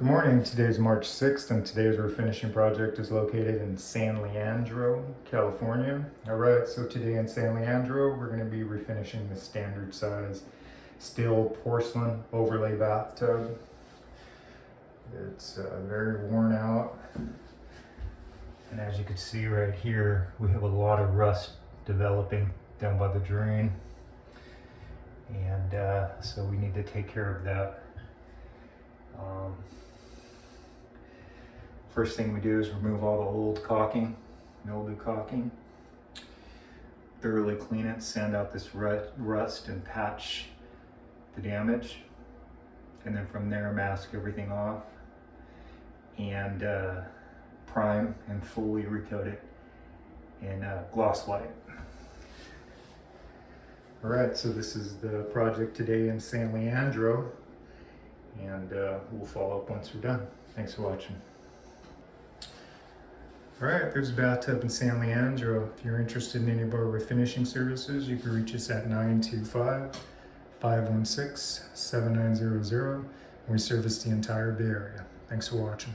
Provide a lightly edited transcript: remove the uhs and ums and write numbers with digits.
Good morning, today is March 6th and today's refinishing project is located in San Leandro, California. Alright, so today in San Leandro we're going to be refinishing the standard size steel porcelain overlay bathtub. It's very worn out, and as you can see right here we have a lot of rust developing down by the drain, and so we need to take care of that. First thing we do is remove all the old caulking, mildew caulking, thoroughly clean it, sand out this rust and patch the damage, and then from there mask everything off and prime and fully recoat it in gloss white. Alright, so this is the project today in San Leandro, and we'll follow up once we're done. Thanks for watching. Alright, there's a bathtub in San Leandro. If you're interested in any of our refinishing services, you can reach us at 925-516-7900. We service the entire Bay Area. Thanks for watching.